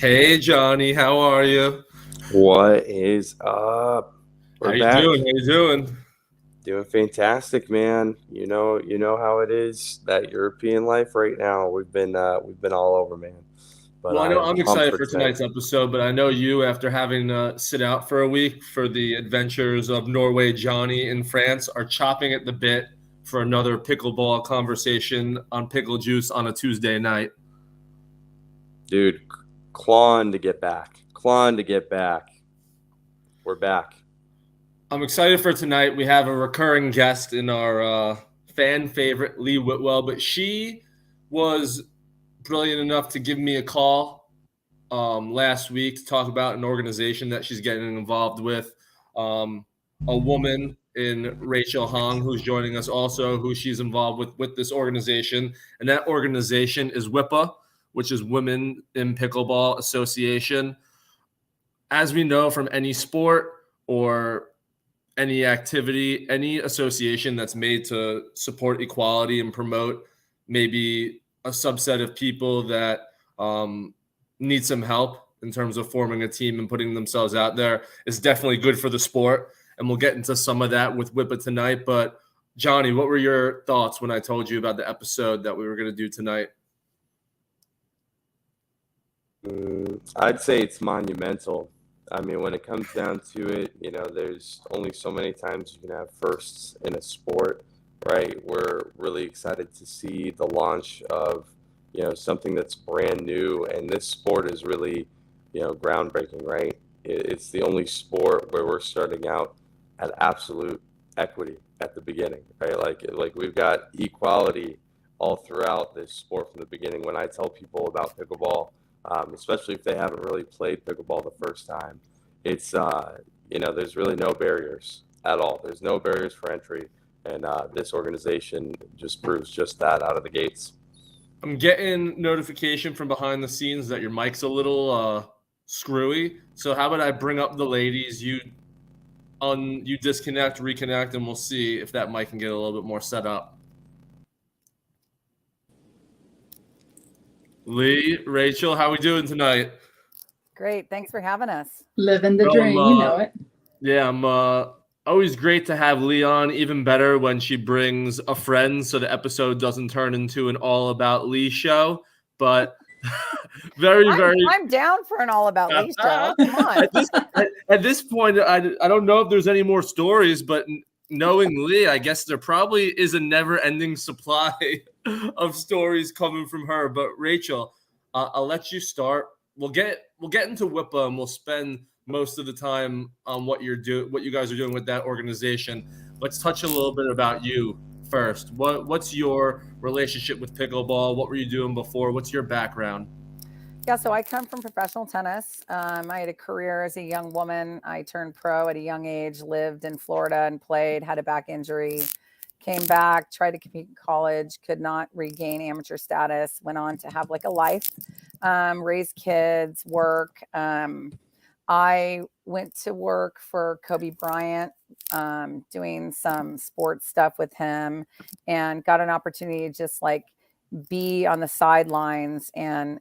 Hey Johnny, how are you? What is up? How We're you back. doing? How you doing? Doing fantastic, man. You know how it is, that European life right now. We've been all over, man. But Well, I I know am I'm pumped excited for for tonight. tonight's episode, but I know you, after having sit out for a week for the adventures of Norway Johnny in France, are chopping at the bit for another pickleball conversation on Pickle Juice on a Tuesday night. Dude, clawing to get back. Clawing to get back. We're back. I'm excited for tonight. We have a recurring guest in our fan favorite, Lee Whitwell, but she was brilliant enough to give me a call last week to talk about an organization that she's getting involved with. A woman in Rachel Hong, who's joining us also, who she's involved with this organization. And that organization is WIPA, which is Women in Pickleball Association. As we know from any sport or any activity, any association that's made to support equality and promote maybe a subset of people that need some help in terms of forming a team and putting themselves out there is definitely good for the sport. And we'll get into some of that with WIPA tonight. But Johnny, what were your thoughts when I told you about the episode that we were going to do tonight? I'd say it's monumental. I mean, when it comes down to it, there's only so many times you can have firsts in a sport, right? We're really excited to see the launch of, something that's brand new, and this sport is really, groundbreaking, right? It's the only sport where we're starting out at absolute equity at the beginning, right? Like we've got equality all throughout this sport from the beginning. When I tell people about pickleball, especially if they haven't really played pickleball the first time. It's, there's really no barriers at all. There's no barriers for entry. And this organization just proves just that out of the gates. I'm getting notification from behind the scenes that your mic's a little screwy. So how about I bring up the ladies? You disconnect, reconnect, and we'll see if that mic can get a little bit more set up. Lee, Rachel, how we doing tonight? Great. Thanks for having us. Living the Well, dream, you know it. Yeah, I'm always great to have Lee on. Even better when she brings a friend, so the episode doesn't turn into an all about Lee show. But I'm down for an all about Lee show. Come on. At this point, I don't know if there's any more stories, but knowing Lee, I guess there probably is a never-ending supply of stories coming from her. But Rachel, I'll let you start. We'll get into WIPA, and we'll spend most of the time on what you guys are doing with that organization. Let's touch a little bit about you first. What's your relationship with pickleball? What were you doing before? What's your background? Yeah, so I come from professional tennis. I had a career as a young woman. I turned pro at a young age, lived in Florida and played, had a back injury, came back, tried to compete in college, could not regain amateur status, went on to have like a life, raise kids, work. I went to work for Kobe Bryant, doing some sports stuff with him, and got an opportunity to just like be on the sidelines and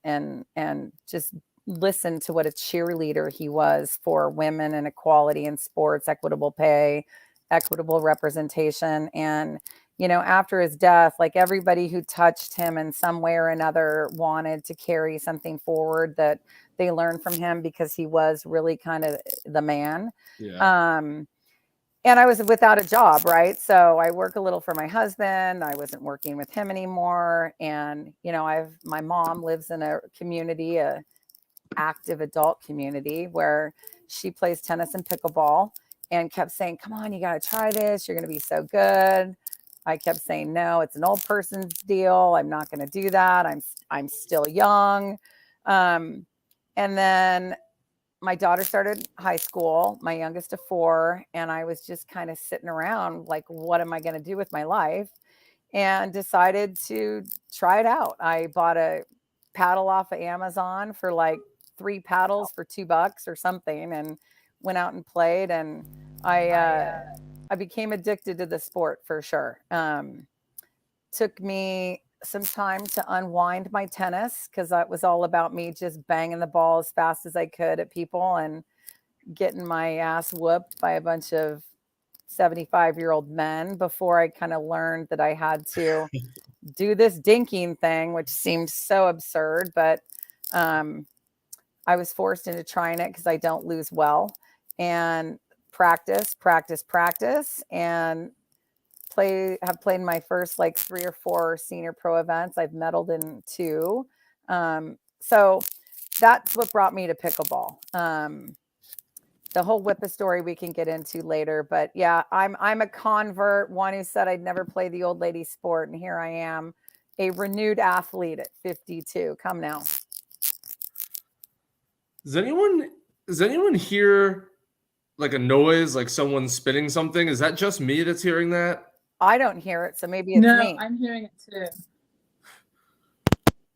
just listen to what a cheerleader he was for women and equality in sports, equitable pay, equitable representation. And after his death, like everybody who touched him in some way or another wanted to carry something forward that they learned from him, because he was really kind of the man. Yeah. And I was without a job, right? So I work a little for my husband. I wasn't working with him anymore. And, my mom lives in a community, a active adult community, where she plays tennis and pickleball, and kept saying, come on, you got to try this. You're going to be so good. I kept saying, no, it's an old person's deal. I'm not going to do that. I'm still young. And then my daughter started high school, my youngest of 4, and I was just kind of sitting around like, what am I going to do with my life? And decided to try it out. I bought a paddle off of Amazon for like 3 paddles for $2 or something, and went out and played. And I became addicted to the sport for sure. Took me some time to unwind my tennis because that was all about me just banging the ball as fast as I could at people and getting my ass whooped by a bunch of 75-year-old men before I kind of learned that I had to do this dinking thing, which seemed so absurd, but I was forced into trying it because I don't lose well, and practice, practice, practice, and have played my first like 3 or 4 senior pro events. I've medaled in 2. So that's what brought me to pickleball. The whole WIPA story we can get into later, but yeah, I'm a convert, one who said I'd never play the old lady sport, and here I am, a renewed athlete at 52. Come now. Does anyone hear like a noise, like someone spitting something? Is that just me that's hearing that? I don't hear it, so maybe it's me. I'm hearing it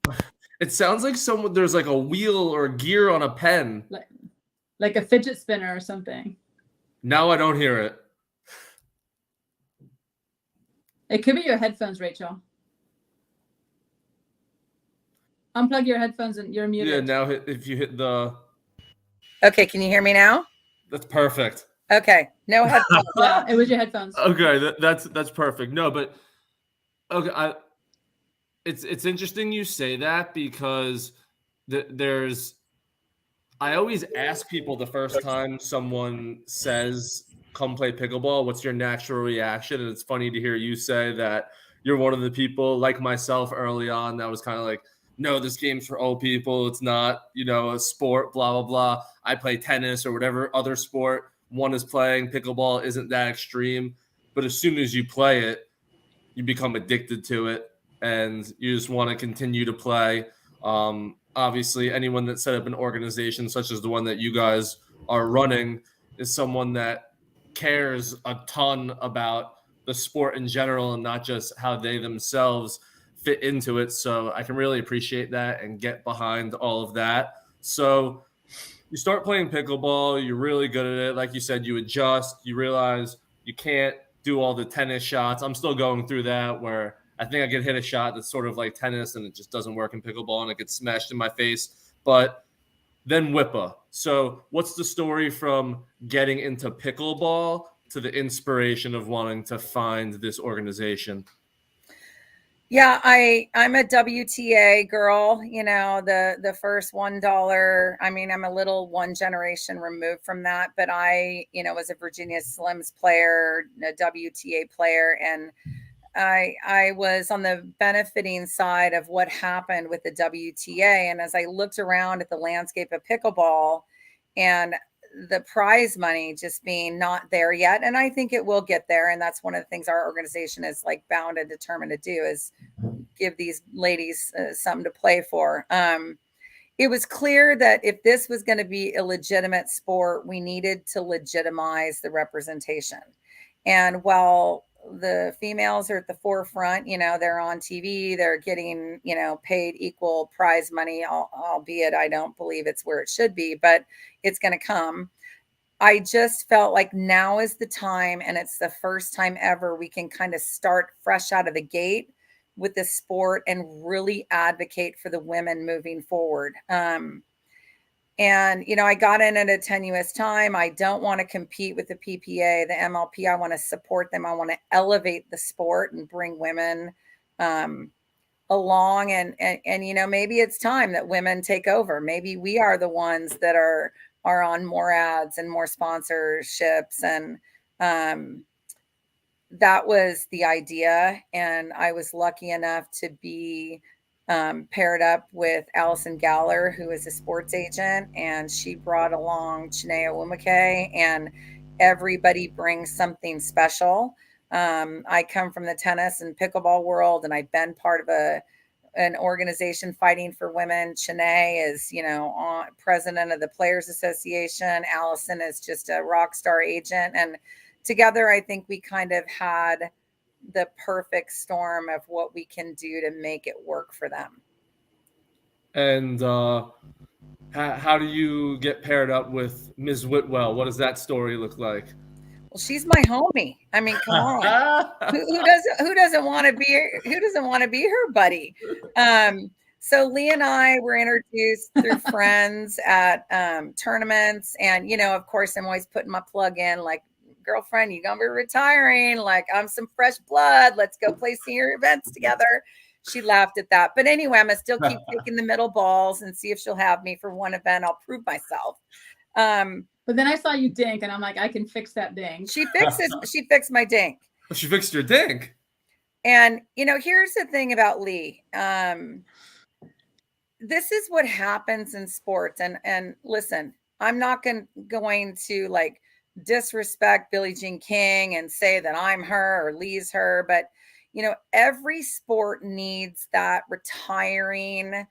too. It sounds like there's like a wheel or a gear on a pen. Like a fidget spinner or something. Now I don't hear it. It could be your headphones, Rachel. Unplug your headphones and you're muted. Yeah, now if you hit the... Okay, can you hear me now? That's perfect. Okay, no headphones. Yeah, it was your headphones. Okay, that's perfect. No, but okay, it's interesting you say that because I always ask people the first time someone says come play pickleball, what's your natural reaction? And it's funny to hear you say that you're one of the people like myself early on that was kind of like, no, this game's for old people. It's not, a sport, blah, blah, blah. I play tennis or whatever other sport one is playing. Pickleball isn't that extreme. But as soon as you play it, you become addicted to it and you just want to continue to play. Obviously, anyone that set up an organization such as the one that you guys are running is someone that cares a ton about the sport in general and not just how they themselves fit into it. So I can really appreciate that and get behind all of that. So you start playing pickleball, you're really good at it. Like you said, you adjust, you realize you can't do all the tennis shots. I'm still going through that where I think I can hit a shot that's sort of like tennis and it just doesn't work in pickleball and it gets smashed in my face. But then WIPA. So what's the story from getting into pickleball to the inspiration of wanting to find this organization? Yeah, I'm a WTA girl, the first $1. I mean, I'm a little one generation removed from that, but I, was a Virginia Slims player, a WTA player, and I was on the benefiting side of what happened with the WTA. And as I looked around at the landscape of pickleball and the prize money just being not there yet, and I think it will get there. And that's one of the things our organization is like bound and determined to do is give these ladies something to play for. It was clear that if this was going to be a legitimate sport, we needed to legitimize the representation. And while the females are at the forefront, they're on TV, they're getting, paid equal prize money, albeit I don't believe it's where it should be, but it's going to come. I just felt like now is the time, and it's the first time ever we can kind of start fresh out of the gate with this sport and really advocate for the women moving forward. And, I got in at a tenuous time. I don't want to compete with the PPA, the MLP. I want to support them. I want to elevate the sport and bring women along. And, maybe it's time that women take over. Maybe we are the ones that are on more ads and more sponsorships. And that was the idea. And I was lucky enough to be paired up with Allison Galler, who is a sports agent, and she brought along Chinea Wumake, and everybody brings something special. I come from the tennis and pickleball world, and I've been part of an organization fighting for women. Chinea is, president of the Players Association. Allison is just a rock star agent. And together, I think we kind of had the perfect storm of what we can do to make it work for them. And how do you get paired up with Ms. Whitwell? What does that story look like? Well, she's my homie. I mean, come on. Who doesn't want to be her buddy? So Lee and I were introduced through friends at tournaments, and of course, I'm always putting my plug in, like, girlfriend, you gonna be retiring? Like, I'm some fresh blood. Let's go play senior events together. She laughed at that, but anyway, I'm gonna still keep taking the middle balls and see if she'll have me for one event. I'll prove myself. But then I saw you dink, and I'm like, I can fix that dink. She fixed my dink. She fixed your dink. And here's the thing about Lee. This is what happens in sports. And listen, I'm not going to like disrespect Billie Jean King and say that I'm her or Lee's her, but every sport needs that retiring,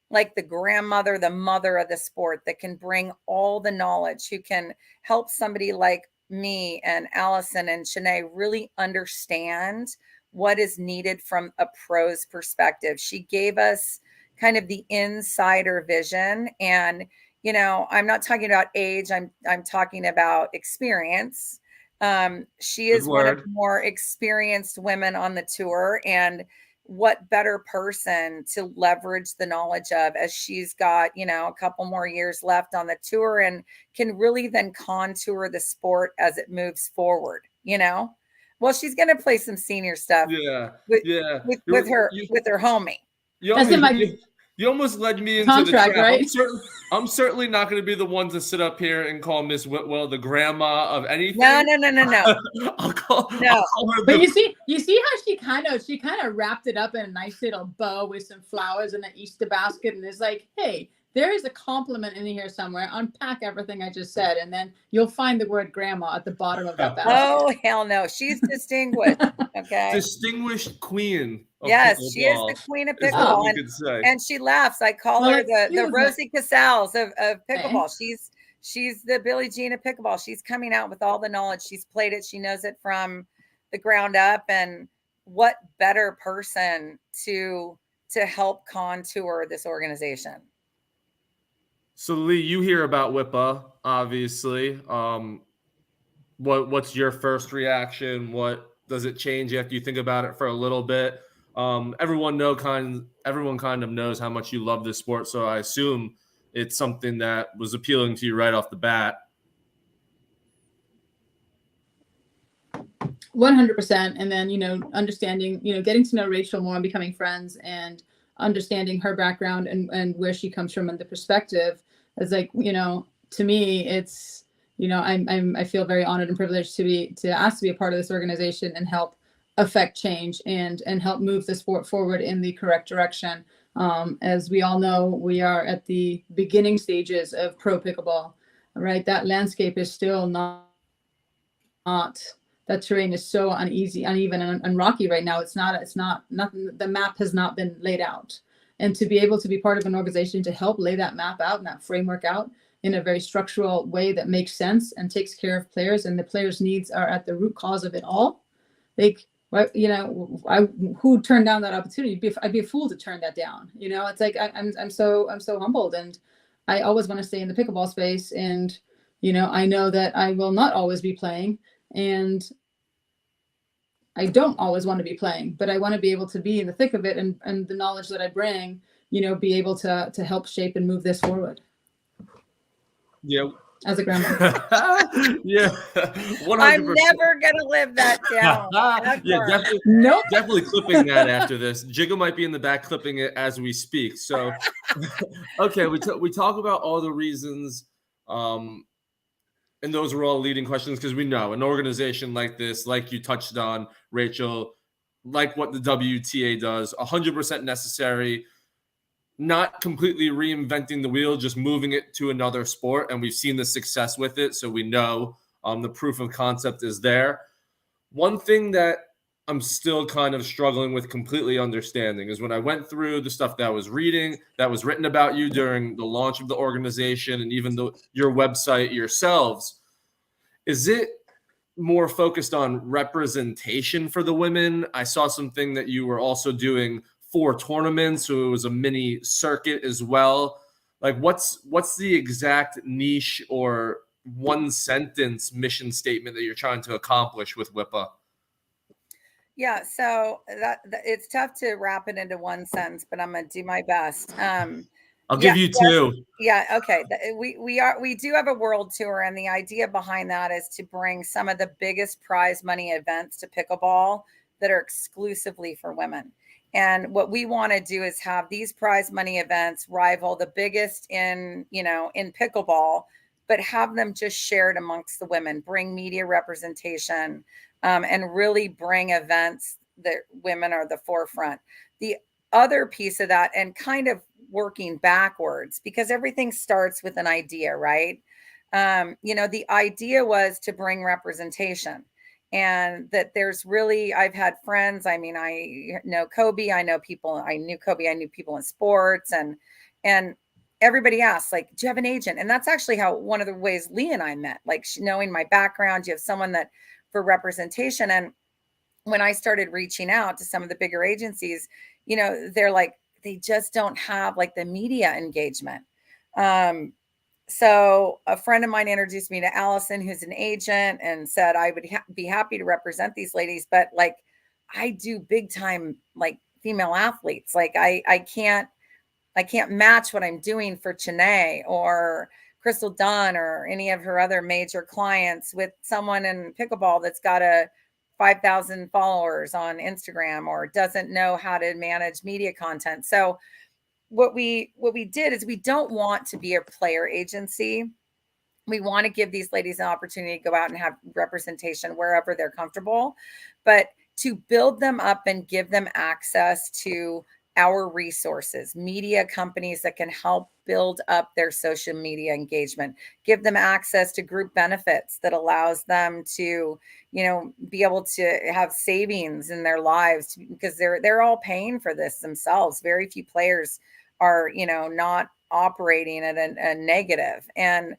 like the grandmother, the mother of the sport that can bring all the knowledge, who can help somebody like me and Allison and Shanae really understand what is needed from a pro's perspective. She gave us kind of the insider vision, and I'm not talking about age. I'm talking about experience. She is one of the more experienced women on the tour, and what better person to leverage the knowledge of, as she's got, a couple more years left on the tour and can really then contour the sport as it moves forward, Well, she's going to play some senior stuff with her homie. You almost led me into contract, the trap. right? I'm certainly not going to be the one to sit up here and call Miss Whitwell the grandma of anything. No. I'll call her. But you see how she kind of wrapped it up in a nice little bow with some flowers and an Easter basket, and it's like, hey, there is a compliment in here somewhere. Unpack everything I just said, and then you'll find the word grandma at the bottom of that basket. Oh, hell no. She's distinguished. Okay. Distinguished queen. Yes, she is the queen of pickleball. And she laughs. I call her the Rosie Casals of pickleball. Okay. She's the Billie Jean of pickleball. She's coming out with all the knowledge. She's played it. She knows it from the ground up. And what better person to help contour this organization? So Lee, you hear about WIPA, obviously. What's your first reaction? What does it change after you think about it for a little bit? Everyone kind of knows how much you love this sport, so I assume it's something that was appealing to you right off the bat. 100%. And then, understanding, getting to know Rachel more and becoming friends and understanding her background and where she comes from and the perspective is like, to me, it's, I feel very honored and privileged to ask to be a part of this organization and help affect change and help move the sport forward in the correct direction. As we all know, we are at the beginning stages of pro pickleball, right? That landscape is still not that terrain is so uneven and rocky right now. It's not nothing. The map has not been laid out, and to be able to be part of an organization to help lay that map out and that framework out in a very structural way that makes sense and takes care of players, and the players' needs are at the root cause of it all. Like, who turned down that opportunity? I'd be a fool to turn that down. It's like I'm so humbled, and I always want to stay in the pickleball space, and I know that I will not always be playing. And I don't always want to be playing, but I want to be able to be in the thick of it, and the knowledge that I bring, be able to help shape and move this forward. Yeah. As a grandma. Yeah. 100%. I'm never going to live that down. Yeah, definitely. Nope. Definitely clipping that after this. Jigga might be in the back clipping it as we speak. So, okay, we talk about all the reasons, and those were all leading questions, because we know an organization like this, like you touched on, Rachel, like what the WTA does, 100% necessary, not completely reinventing the wheel, just moving it to another sport. And we've seen the success with it. So we know the proof of concept is there. One thing that I'm still kind of struggling with completely understanding is when I went through the stuff that I was reading, that was written about you during the launch of the organization, and even your website yourselves, is it more focused on representation for the women? I saw something that you were also doing 4 tournaments, so it was a mini circuit as well. Like, what's the exact niche or one sentence mission statement that you're trying to accomplish with WIPA? Yeah, so it's tough to wrap it into one sentence, but I'm gonna do my best. I'll Yeah, give you yes, two. yeah, okay. We do have a world tour, and the idea behind that is to bring some of the biggest prize money events to pickleball that are exclusively for women. And what we want to do is have these prize money events rival the biggest in pickleball, but have them just shared amongst the women, bring media representation, and really bring events that women are the forefront. The other piece of that, and kind of working backwards, because everything starts with an idea, right? The idea was to bring representation, and that there's really, I've had friends. I mean, I know Kobe. I know people. I knew Kobe. I knew people in sports, and everybody asks, like, do you have an agent? And that's actually how one of the ways Lee and I met. Like, knowing my background, you have someone that for representation. And when I started reaching out to some of the bigger agencies, they're like, they just don't have like the media engagement. So a friend of mine introduced me to Allison, who's an agent, and said I would be happy to represent these ladies, but like, I do big time like female athletes. Like I can't match what I'm doing for Chennai or Crystal Dunn or any of her other major clients with someone in pickleball that's got a 5,000 followers on Instagram or doesn't know how to manage media content. So what we did is, we don't want to be a player agency. We want to give these ladies an opportunity to go out and have representation wherever they're comfortable, but to build them up and give them access to our resources, media companies that can help build up their social media engagement, give them access to group benefits that allows them to, be able to have savings in their lives, because they're all paying for this themselves. Very few players are, not operating at a negative. And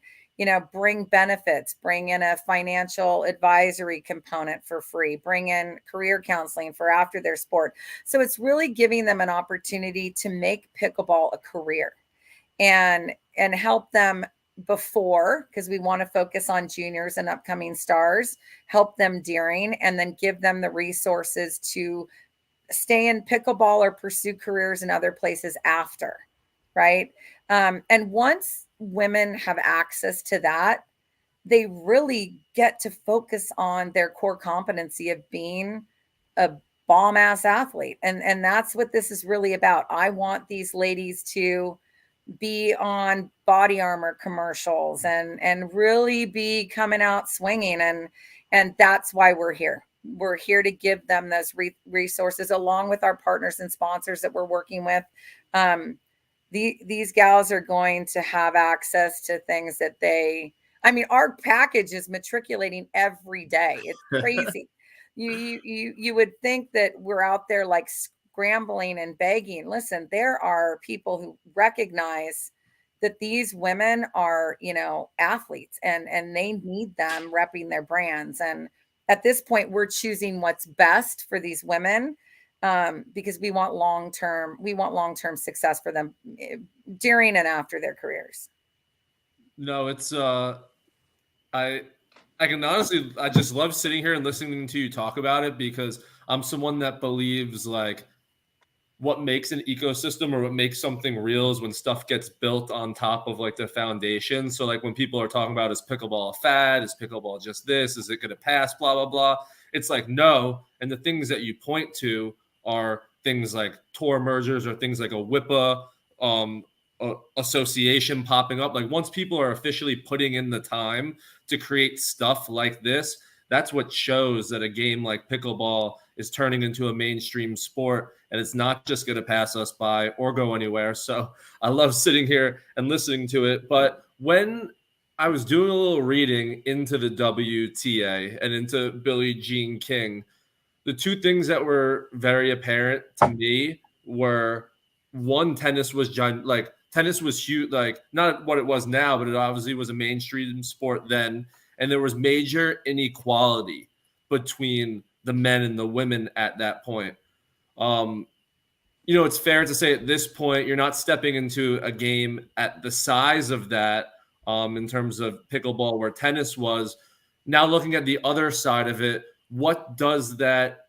bring benefits, bring in a financial advisory component for free, bring in career counseling for after their sport. So it's really giving them an opportunity to make pickleball a career, and help them before, because we want to focus on juniors and upcoming stars, help them during, and then give them the resources to stay in pickleball or pursue careers in other places after, right? And once women have access to that, they really get to focus on their core competency of being a bomb ass athlete. And that's what this is really about. I want these ladies to be on body armor commercials and really be coming out swinging. And that's why we're here. We're here to give them those resources, along with our partners and sponsors that we're working with. These gals are going to have access to things that our package is matriculating every day. It's crazy. You would think that we're out there like scrambling and begging. Listen, there are people who recognize that these women are, athletes, and they need them repping their brands. And at this point, we're choosing what's best for these women, because we want long-term success for them during and after their careers. No, it's I can honestly, I just love sitting here and listening to you talk about it, because I'm someone that believes like what makes an ecosystem or what makes something real is when stuff gets built on top of like the foundation. So like when people are talking about, is pickleball a fad? Is pickleball just this? Is it going to pass? Blah, blah, blah. It's like, no. And the things that you point to are things like tour mergers or things like a WIPA association popping up. Like once people are officially putting in the time to create stuff like this, that's what shows that a game like pickleball is turning into a mainstream sport, and it's not just going to pass us by or go anywhere. So I love sitting here and listening to it. But when I was doing a little reading into the WTA and into Billie Jean King, the two things that were very apparent to me were, one, tennis was huge, like not what it was now, but it obviously was a mainstream sport then. And there was major inequality between the men and the women at that point. It's fair to say at this point, you're not stepping into a game at the size of that in terms of pickleball where tennis was. Now looking at the other side of it, what does that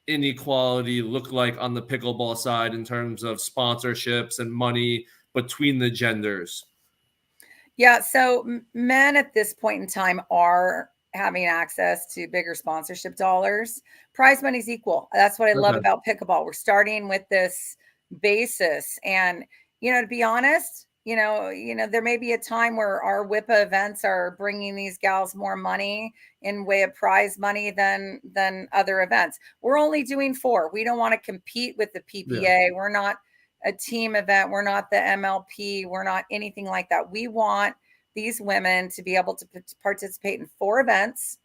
inequality look like on the pickleball side in terms of sponsorships and money between the genders? Yeah, so men at this point in time are having access to bigger sponsorship dollars. Prize money's equal. That's what I love Okay. about pickleball. We're starting with this basis, and to be honest, there may be a time where our WIPA events are bringing these gals more money in way of prize money than other events. We're only doing 4. We don't want to compete with the PPA. We're not a team event. We're not the MLP. We're not anything like that. We want these women to be able to participate in 4 events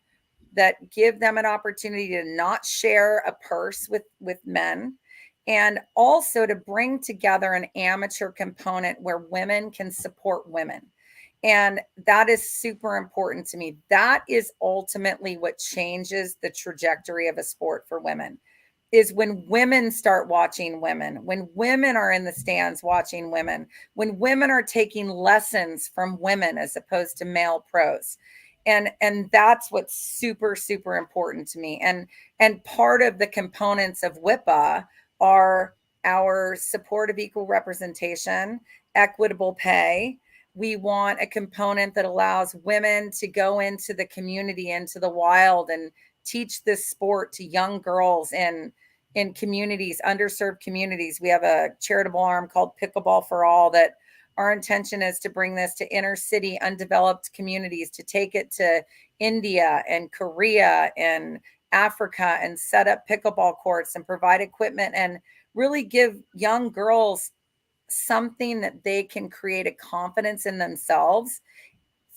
that give them an opportunity to not share a purse with men, and also to bring together an amateur component where women can support women. And that is super important to me. That is ultimately what changes the trajectory of a sport for women, is when women start watching women, when women are in the stands watching women, when women are taking lessons from women as opposed to male pros. And that's what's super, super important to me. And part of the components of WIPA are our support of equal representation, equitable pay. We want a component that allows women to go into the community, into the wild, and teach this sport to young girls in communities, underserved communities. We have a charitable arm called Pickleball for All that our intention is to bring this to inner city, undeveloped communities, to take it to India and Korea and Africa and set up pickleball courts and provide equipment and really give young girls something that they can create a confidence in themselves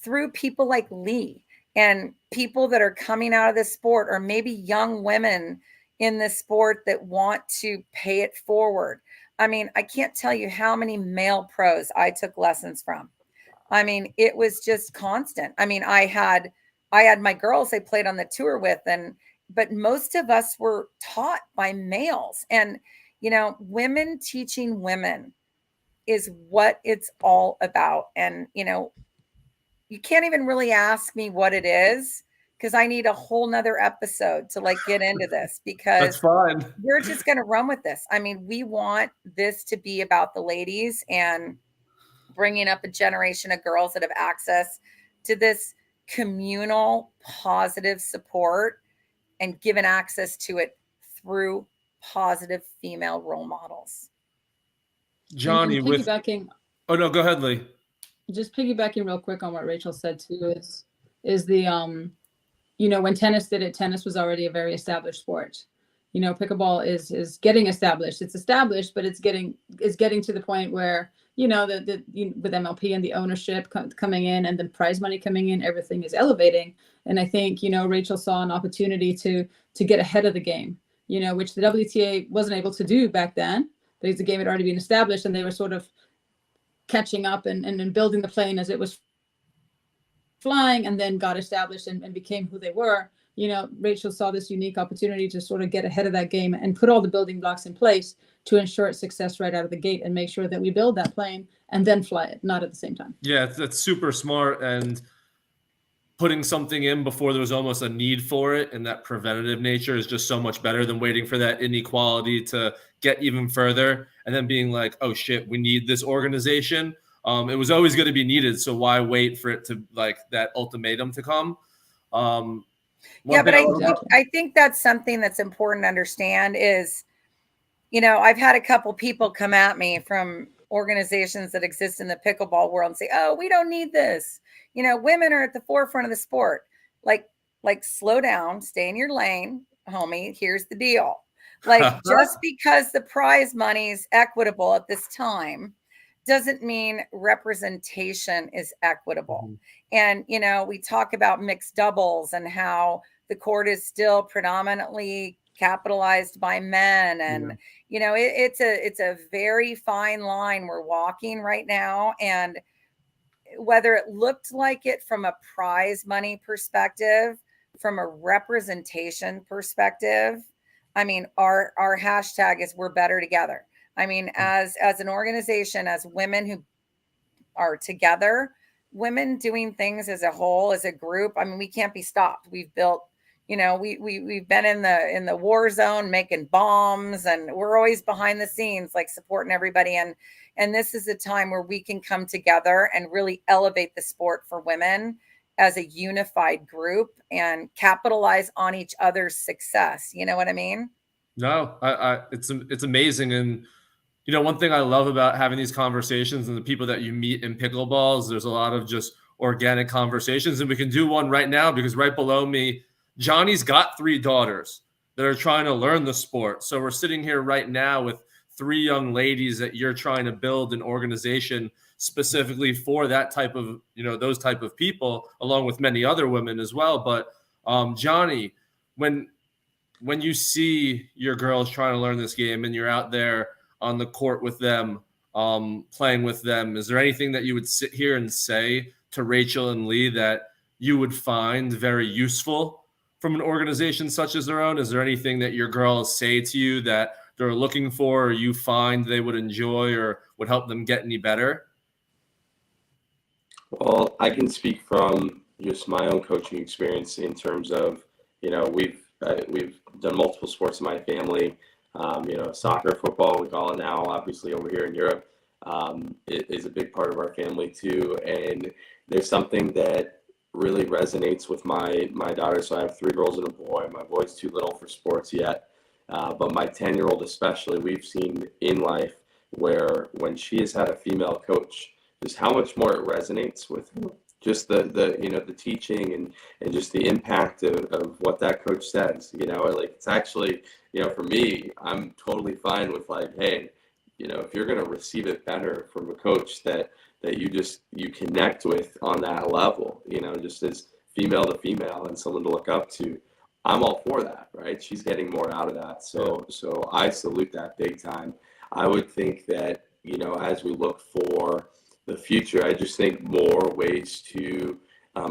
through people like Lee and people that are coming out of this sport, or maybe young women in this sport that want to pay it forward. I mean, I can't tell you how many male pros I took lessons from. I mean, it was just constant. I mean, I had my girls I played on the tour with, but most of us were taught by males. And women teaching women is what it's all about. And you can't even really ask me what it is, because I need a whole nother episode to get into this, That's because fine. we're just going to run with this. I mean, we want this to be about the ladies and bringing up a generation of girls that have access to this communal positive support and given access to it through positive female role models. Johnny, and with piggybacking, oh no, go ahead, Lee. just piggybacking real quick on what Rachel said too, is the when tennis did it, tennis was already a very established sport. Pickleball is getting established. It's established, but it's getting to the point where with MLP and the ownership coming in and the prize money coming in, everything is elevating. And I think Rachel saw an opportunity to get ahead of the game, which the WTA wasn't able to do back then, because the game had already been established and they were sort of catching up and building the plane as it was flying, and then got established and became who they were. Rachel saw this unique opportunity to sort of get ahead of that game and put all the building blocks in place to ensure its success right out of the gate and make sure that we build that plane and then fly it, not at the same time. Yeah, that's super smart, and putting something in before there was almost a need for it, and that preventative nature is just so much better than waiting for that inequality to get even further and then being like, oh shit, we need this organization. It was always going to be needed, so why wait for it to that ultimatum to come? Yeah, but I think that's something that's important to understand is, I've had a couple people come at me from organizations that exist in the pickleball world and say, oh, we don't need this. Women are at the forefront of the sport. Like slow down, stay in your lane, homie. Here's the deal. Just because the prize money is equitable at this time doesn't mean representation is equitable. Mm-hmm. And, we talk about mixed doubles and how the court is still predominantly capitalized by men. And, it's a very fine line we're walking right now. And whether it looked like it from a prize money perspective, from a representation perspective, I mean, our hashtag is we're better together. I mean, as an organization, as women who are together, women doing things as a whole, as a group, I mean, we can't be stopped. We've built, we've been in the war zone making bombs, and we're always behind the scenes, like supporting everybody. And this is a time where we can come together and really elevate the sport for women as a unified group and capitalize on each other's success. You know what I mean? No, it's amazing. And one thing I love about having these conversations and the people that you meet in pickleball is there's a lot of just organic conversations, and we can do one right now because right below me, Johnny's got 3 daughters that are trying to learn the sport. So we're sitting here right now with 3 young ladies that you're trying to build an organization specifically for that type of, those type of people, along with many other women as well. But Johnny, when you see your girls trying to learn this game and you're out there on the court with them, playing with them, is there anything that you would sit here and say to Rachel and Lee that you would find very useful from an organization such as their own? Is there anything that your girls say to you that they're looking for, or you find they would enjoy or would help them get any better? Well, I can speak from just my own coaching experience in terms of, we've done multiple sports in my family. Soccer, football, we call it now, obviously over here in Europe, it is a big part of our family too. And there's something that really resonates with my daughter. So I have 3 girls and a boy. My boy's too little for sports yet. But my 10-year-old especially, we've seen in life where when she has had a female coach, just how much more it resonates with just the teaching and just the impact of what that coach says. Like it's actually, for me, I'm totally fine with like, hey, if you're going to receive it better from a coach that you connect with on that level, just as female to female and someone to look up to, I'm all for that, right? She's getting more out of that. So I salute that big time. I would think that, as we look for the future, I just think more ways to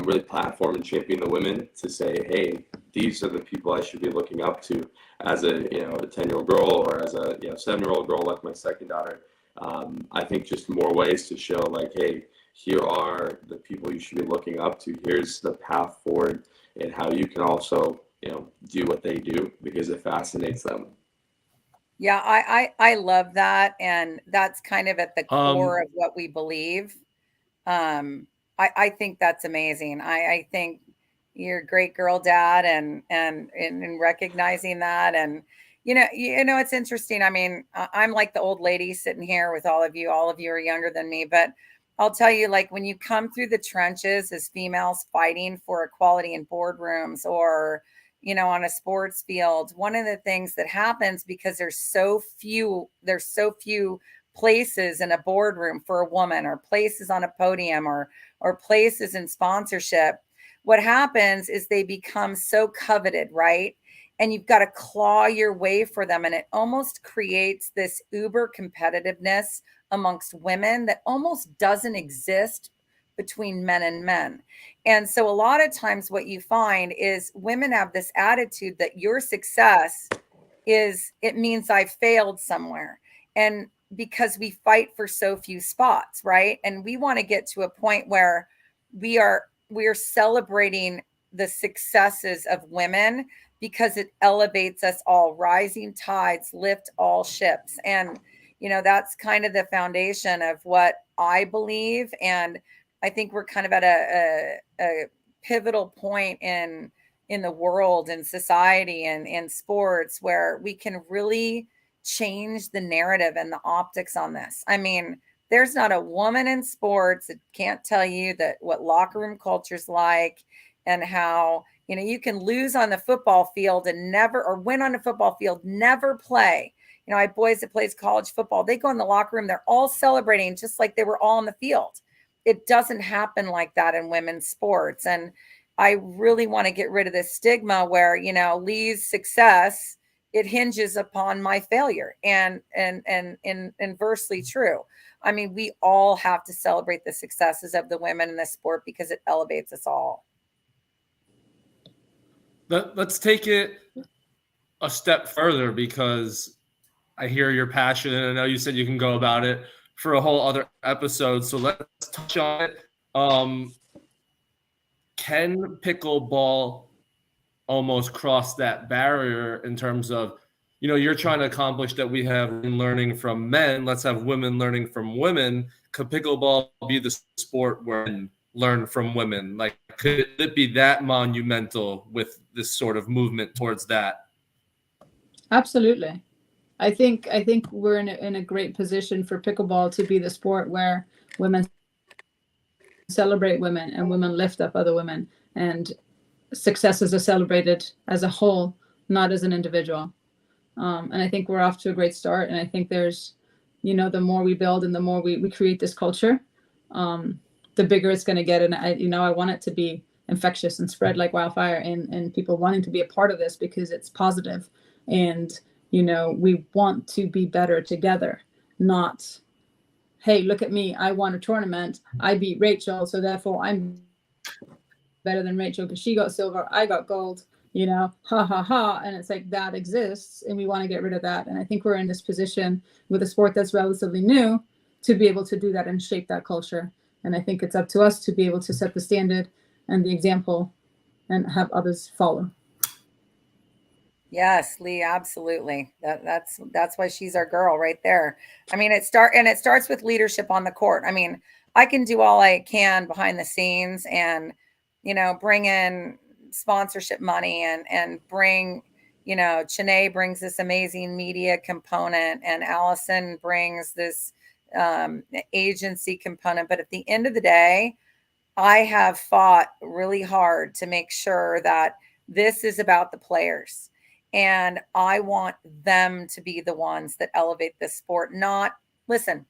really platform and champion the women to say, hey, these are the people I should be looking up to as a 10-year-old girl or as a 7-year-old girl like my second daughter. I think just more ways to show like, hey, here are the people you should be looking up to. Here's the path forward and how you can also do what they do because it fascinates them. Yeah, I love that, and that's kind of at the core of what we believe. I think that's amazing. I think you're a great girl dad, and recognizing that, and it's interesting. I mean, I'm like the old lady sitting here with all of you. All of you are younger than me, but I'll tell you, like when you come through the trenches as females fighting for equality in boardrooms or on a sports field, one of the things that happens because there's so few places in a boardroom for a woman, or places on a podium, or places in sponsorship, what happens is they become so coveted, right? And you've got to claw your way for them. And it almost creates this uber competitiveness amongst women that almost doesn't exist between men and men. And so a lot of times what you find is women have this attitude that your success it means I failed somewhere. And because we fight for so few spots, right? And we want to get to a point where we are celebrating the successes of women because it elevates us all. Rising tides lift all ships. And, that's kind of the foundation of what I believe. And I think we're kind of at a pivotal point in the world and society and in sports where we can really change the narrative and the optics on this. I mean, there's not a woman in sports that can't tell you that what locker room culture's like, and how, you can lose on the football field and never, or win on a football field, never play. I have boys that plays college football. They go in the locker room, they're all celebrating just like they were all on the field. It doesn't happen like that in women's sports. And I really want to get rid of this stigma where, Lee's success, it hinges upon my failure, and inversely true. I mean, we all have to celebrate the successes of the women in this sport because it elevates us all. Let's take it a step further, because I hear your passion, and I know you said you can go about it for a whole other episode. So let's touch on it Can pickleball almost cross that barrier in terms of, you know, you're trying to accomplish that we have men learning from men, let's have women learning from women. Could pickleball be the sport where men learn from women? Like, could it be that monumental with this sort of movement towards that? Absolutely. I think we're in a great position for pickleball to be the sport where women celebrate women and women lift up other women, and successes are celebrated as a whole, not as an individual. And I think we're off to a great start. And I think there's, you know, the more we build and the more we create this culture, the bigger it's going to get. And I want it to be infectious and spread like wildfire, and people wanting to be a part of this because it's positive. And, you know, we want to be better together, not, hey, look at me, I won a tournament, I beat Rachel, so therefore I'm better than Rachel because she got silver, I got gold, you know, ha ha ha. And it's like, that exists, and we want to get rid of that. And I think we're in this position with a sport that's relatively new to be able to do that and shape that culture. And I think it's up to us to be able to set the standard and the example and have others follow. Yes, Lee, absolutely. That's why she's our girl right there. I mean, it starts with leadership on the court. I mean, I can do all I can behind the scenes and, you know, bring in sponsorship money and bring, you know, Chene brings this amazing media component, and Allison brings this agency component. But at the end of the day, I have fought really hard to make sure that this is about the players. And I want them to be the ones that elevate this sport. Not, listen,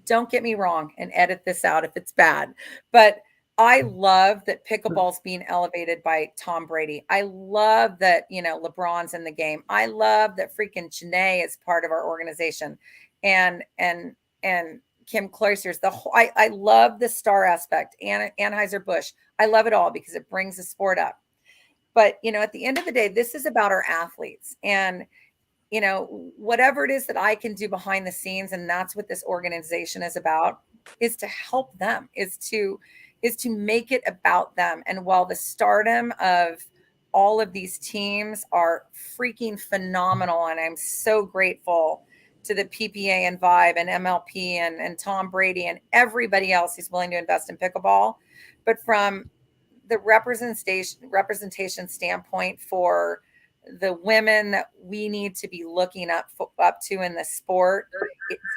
don't get me wrong and edit this out if it's bad, but I love that pickleball's being elevated by Tom Brady. I love that, you know, LeBron's in the game. I love that freaking Chene is part of our organization, and Kim Clijsters. I love the star aspect. Anheuser-Busch. I love it all because it brings the sport up. But, you know, at the end of the day, this is about our athletes, and, you know, whatever it is that I can do behind the scenes, and that's what this organization is about, is to help them, is to make it about them. And while the stardom of all of these teams are freaking phenomenal, and I'm so grateful to the PPA and Vibe and MLP and Tom Brady and everybody else who's willing to invest in pickleball, but from the representation standpoint for the women that we need to be looking up to in the sport,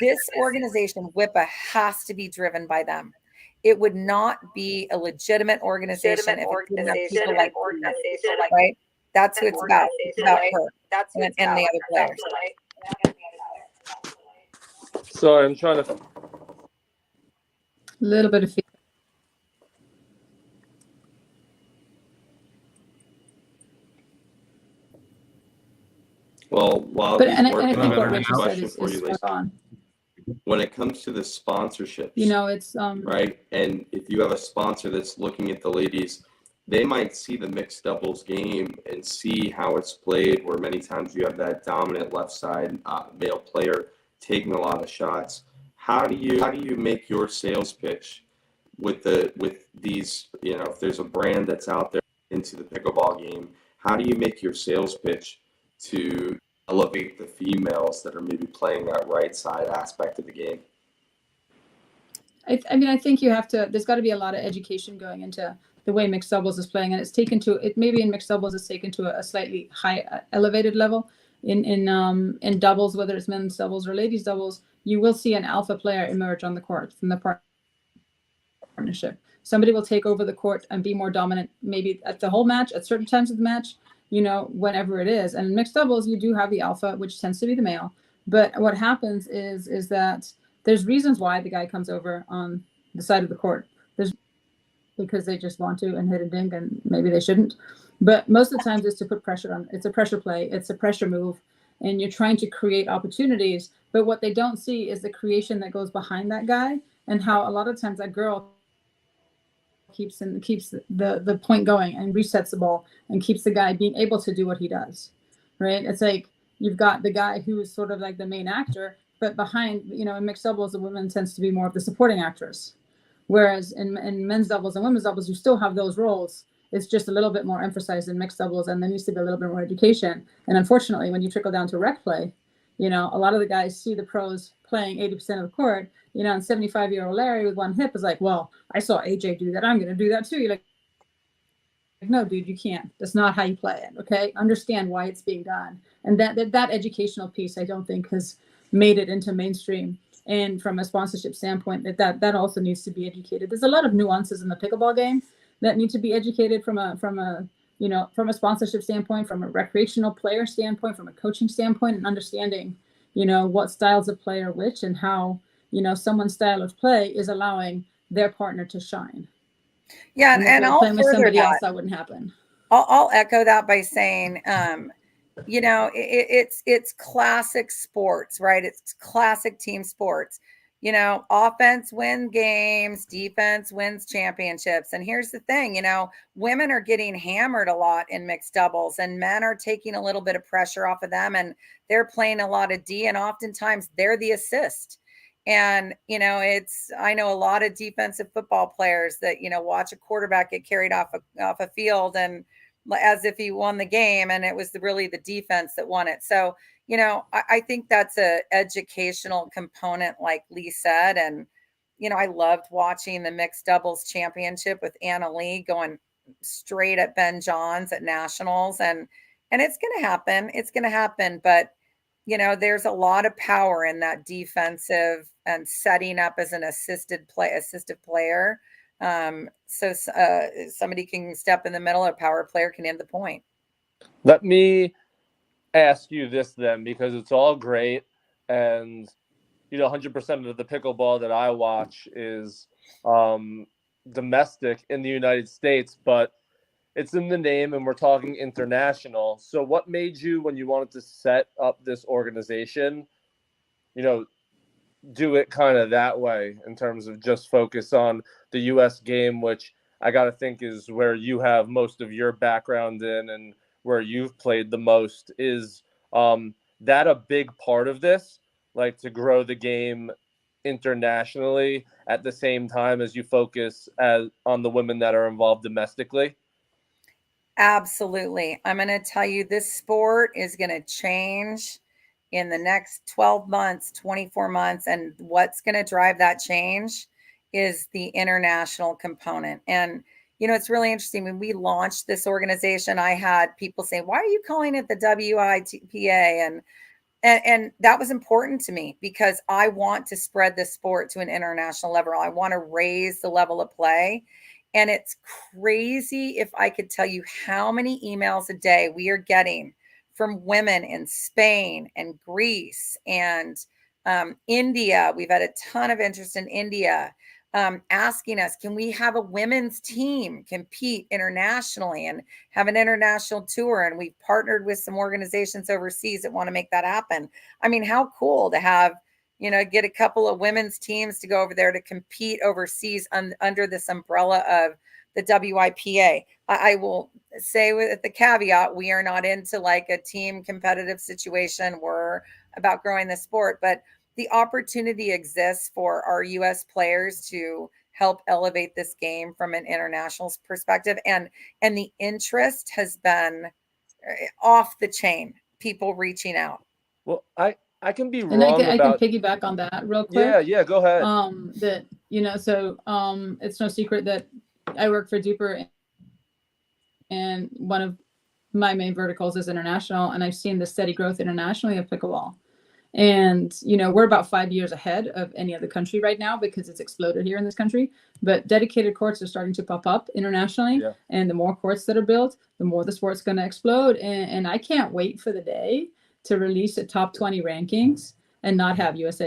this organization, WIPA, has to be driven by them. It would not be a legitimate organization if it didn't have people like her, right? That's who it's about. It's about her and the other players. Sorry, I'm trying to. A little bit of feedback. Well, while But he's and I working think on what it, I have Rachel a said question is for you, spot Lisa. on. When it comes to the sponsorships, You know, it's right? And if you have a sponsor that's looking at the ladies, they might see the mixed doubles game and see how it's played, where many times you have that dominant left side male player taking a lot of shots. How do you make your sales pitch with these, you know, if there's a brand that's out there into the pickleball game, how do you make your sales pitch to elevate the females that are maybe playing that right side aspect of the game? I mean, I think you have to, there's got to be a lot of education going into the way mixed doubles is playing, and it's taken to it. Maybe in mixed doubles, it's taken to a slightly high elevated level. In doubles, whether it's men's doubles or ladies doubles, you will see an alpha player emerge on the court from the partnership. Somebody will take over the court and be more dominant, maybe at the whole match, at certain times of the match, you know, whenever it is. And in mixed doubles, you do have the alpha, which tends to be the male. But what happens is that there's reasons why the guy comes over on the side of the court. There's because they just want to and hit a dink, and maybe they shouldn't. But most of the times it's to put pressure on. It's a pressure play. It's a pressure move. And you're trying to create opportunities. But what they don't see is the creation that goes behind that guy, and how a lot of times that girl keeps the point going and resets the ball and keeps the guy being able to do what he does, right? It's like you've got the guy who is sort of like the main actor, but behind, you know, in mixed doubles, the woman tends to be more of the supporting actress, Whereas in men's doubles and women's doubles, you still have those roles. It's just a little bit more emphasized in mixed doubles, and there needs to be a little bit more education. And unfortunately, when you trickle down to rec play, you know, a lot of the guys see the pros playing 80% of the court, you know, and 75-year-old Larry with one hip is like, well, I saw AJ do that, I'm going to do that too. You're like, no, dude, you can't. That's not how you play it. Okay. Understand why it's being done. And that educational piece, I don't think has made it into mainstream. And from a sponsorship standpoint, that also needs to be educated. There's a lot of nuances in the pickleball game that need to be educated from a you know, from a sponsorship standpoint, from a recreational player standpoint, from a coaching standpoint, and understanding, you know, what styles of play are which, and how, you know, someone's style of play is allowing their partner to shine. Yeah, And if and they're I'll playing with further somebody that. else, that wouldn't happen. I'll echo that by saying, you know, it's classic sports, right? It's classic team sports. You know, offense wins games, defense wins championships. And here's the thing, you know, women are getting hammered a lot in mixed doubles, and men are taking a little bit of pressure off of them, and they're playing a lot of D, and oftentimes they're the assist. And, you know, I know a lot of defensive football players that, you know, watch a quarterback get carried off a field and as if he won the game, and it was really the defense that won it. So, you know, I think that's a educational component, like Lee said. And, you know, I loved watching the mixed doubles championship with Anna Lee going straight at Ben Johns at nationals. And it's going to happen. It's going to happen. But, you know, there's a lot of power in that defensive and setting up as an assisted player. So somebody can step in the middle, a power player can end the point. Let me ask you this then, because it's all great, and you know, 100% of the pickleball that I watch is domestic in the United States, but it's in the name and we're talking international. So what made you, when you wanted to set up this organization, you know, do it kind of that way in terms of just focus on the US game, which I got to think is where you have most of your background in and where you've played the most? Is that a big part of this, like to grow the game internationally at the same time as you focus on the women that are involved domestically? Absolutely. I'm going to tell you, this sport is going to change in the next 12 months, 24 months. And what's going to drive that change is the international component. And, you know, it's really interesting. When we launched this organization, I had people say, why are you calling it the WIPA? And that was important to me because I want to spread the sport to an international level. I want to raise the level of play. And it's crazy if I could tell you how many emails a day we are getting from women in Spain and Greece and India. We've had a ton of interest in India, asking us, can we have a women's team compete internationally and have an international tour? And we've partnered with some organizations overseas that want to make that happen. I mean, how cool to have, you know, get a couple of women's teams to go over there to compete overseas under this umbrella of the WIPA. I will say with the caveat, we are not into like a team competitive situation. We're about growing the sport, but the opportunity exists for our U.S. players to help elevate this game from an international perspective. And the interest has been off the chain, people reaching out. Well, I can be And wrong I about. can piggyback on that real quick. Yeah, go ahead. That, you know, so it's no secret that I work for Duper, and one of my main verticals is international, and I've seen the steady growth internationally of pickleball. And, you know, we're about 5 years ahead of any other country right now because it's exploded here in this country. But dedicated courts are starting to pop up internationally. Yeah. And the more courts that are built, the more the sport's going to explode. And I can't wait for the day to release a top 20 rankings and not have USA,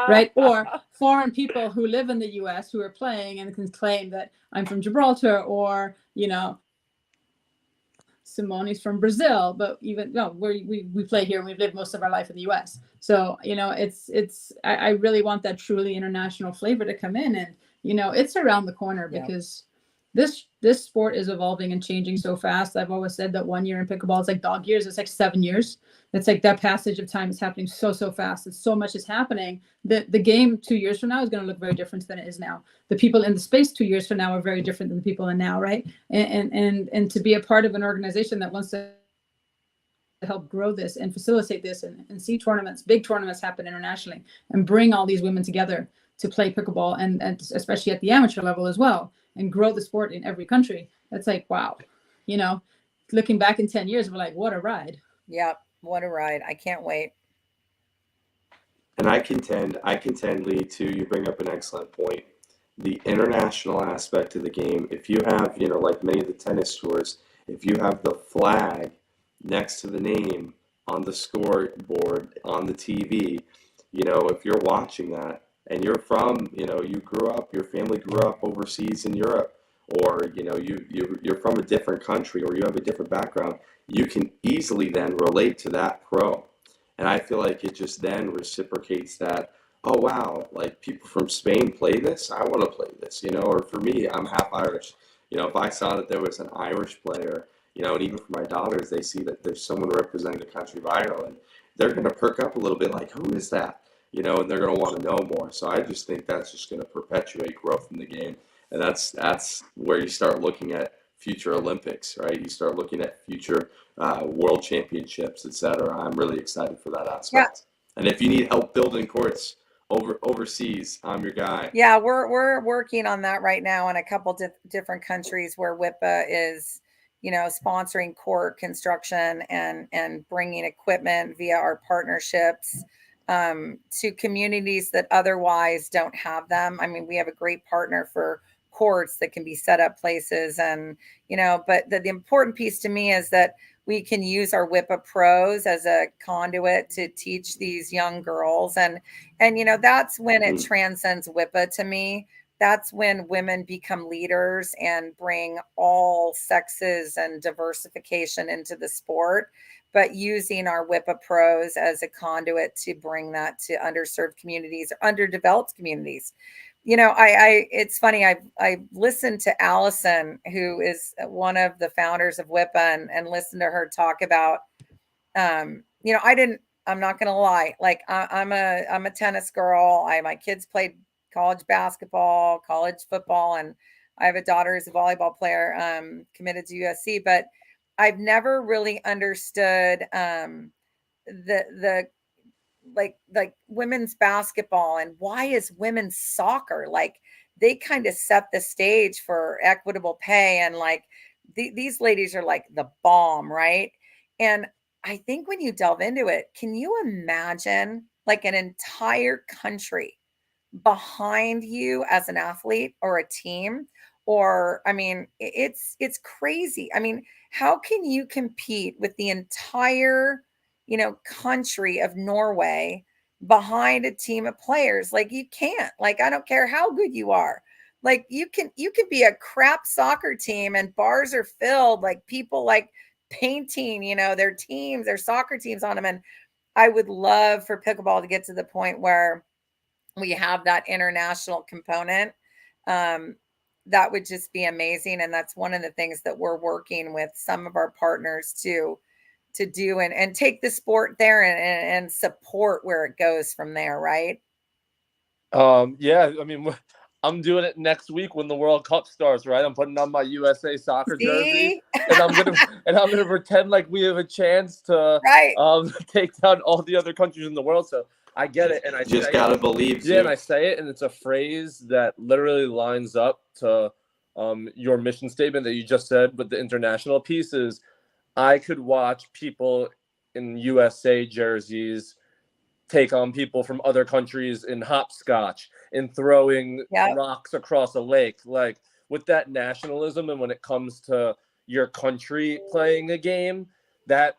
right? Or foreign people who live in the US who are playing and can claim that I'm from Gibraltar, or, you know, Simone's from Brazil, but even no, we play here and we've lived most of our life in the US. So, you know, I really want that truly international flavor to come in, and, you know, it's around the corner because this sport is evolving and changing so fast. I've always said that 1 year in pickleball is like dog years. It's like 7 years. It's like that passage of time is happening so fast. It's so much is happening that the game 2 years from now is going to look very different than it is now. The people in the space 2 years from now are very different than the people in now, right? And to be a part of an organization that wants to help grow this and facilitate this and see tournaments, big tournaments happen internationally and bring all these women together to play pickleball and especially at the amateur level as well, and grow the sport in every country. That's like, wow, looking back in 10 years, we're like, what a ride. Yep. What a ride. I can't wait. And I contend, Lee, too, you bring up an excellent point. The international aspect of the game, if you have, like many of the tennis tours, if you have the flag next to the name on the scoreboard, on the TV, if you're watching that and you're from, you grew up, your family grew up overseas in Europe, or, you're from a different country, or you have a different background, you can easily then relate to that pro. And I feel like it just then reciprocates that, oh, wow, like people from Spain play this, I want to play this, or for me, I'm half Irish. If I saw that there was an Irish player, and even for my daughters, they see that there's someone representing the country of Ireland, they're going to perk up a little bit like, who is that? And they're going to want to know more. So I just think that's just going to perpetuate growth in the game. And that's where you start looking at future Olympics, right? You start looking at future world championships, etc. I'm really excited for that aspect. Yeah. And if you need help building courts overseas, I'm your guy. Yeah, we're working on that right now in a couple different countries where WIPA is, sponsoring court construction and bringing equipment via our partnerships to communities that otherwise don't have them. I mean, we have a great partner for courts that can be set up places, and but the important piece to me is that we can use our WIPA pros as a conduit to teach these young girls, and that's when it transcends WIPA to me. That's when women become leaders and bring all sexes and diversification into the sport, but using our WIPA pros as a conduit to bring that to underserved communities or underdeveloped communities. It's funny. I listened to Allison, who is one of the founders of WIPA, and listened to her talk about, I'm not going to lie. Like I'm a tennis girl. My kids played college basketball, college football, and I have a daughter who's a volleyball player, committed to USC, but I've never really understood, the like women's basketball, and why is women's soccer, like they kind of set the stage for equitable pay, and like these ladies are like the bomb, right? And I think when you delve into it, can you imagine like an entire country behind you as an athlete or a team? Or I mean, it's crazy. I mean, how can you compete with the entire country of Norway behind a team of players? Like you can't. Like I don't care how good you are. Like you can be a crap soccer team and bars are filled, like people like painting, their teams, their soccer teams on them. And I would love for pickleball to get to the point where we have that international component. That would just be amazing. And that's one of the things that we're working with some of our partners to do and take the sport there and support where it goes from there. Right. Yeah. I mean, I'm doing it next week when the World Cup starts, right? I'm putting on my USA soccer jersey, and I'm gonna pretend like we have a chance to take down all the other countries in the world. So I get it, and I just gotta believe. Yeah, and I say it, and it's a phrase that literally lines up to your mission statement that you just said with the international pieces. I could watch people in USA jerseys take on people from other countries in hopscotch, in throwing rocks across a lake, like with that nationalism. And when it comes to your country playing a game, that,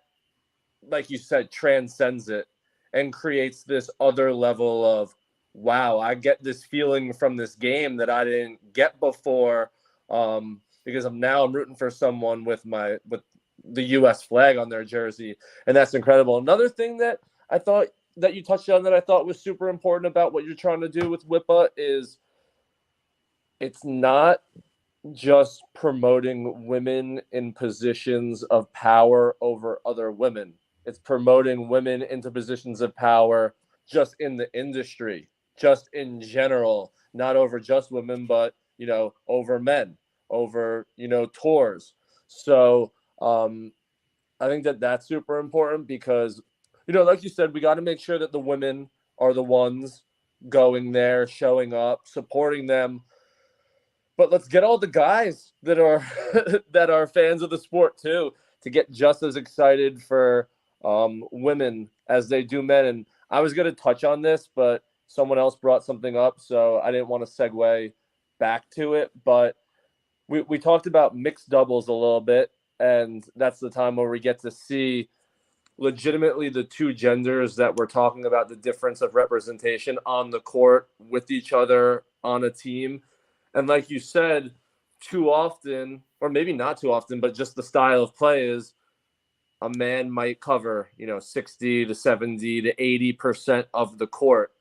like you said, transcends it and creates this other level of, wow, I get this feeling from this game that I didn't get before, because I'm rooting for someone with the U.S. flag on their jersey, and that's incredible. Another thing that I thought that you touched on that I thought was super important about what you're trying to do with WIPA is it's not just promoting women in positions of power over other women. It's promoting women into positions of power just in the industry, just in general, not over just women, but, over men, over, tours. So I think that that's super important because, like you said, we got to make sure that the women are the ones going there, showing up, supporting them. But let's get all the guys that are that are fans of the sport too to get just as excited for women as they do men. And I was going to touch on this, but someone else brought something up, so I didn't want to segue back to it. But we talked about mixed doubles a little bit, and that's the time where we get to see legitimately the two genders that we're talking about, the difference of representation on the court with each other on a team. And like you said, too often, or maybe not too often, but just the style of play is a man might cover, 60 to 70 to 80% of the court.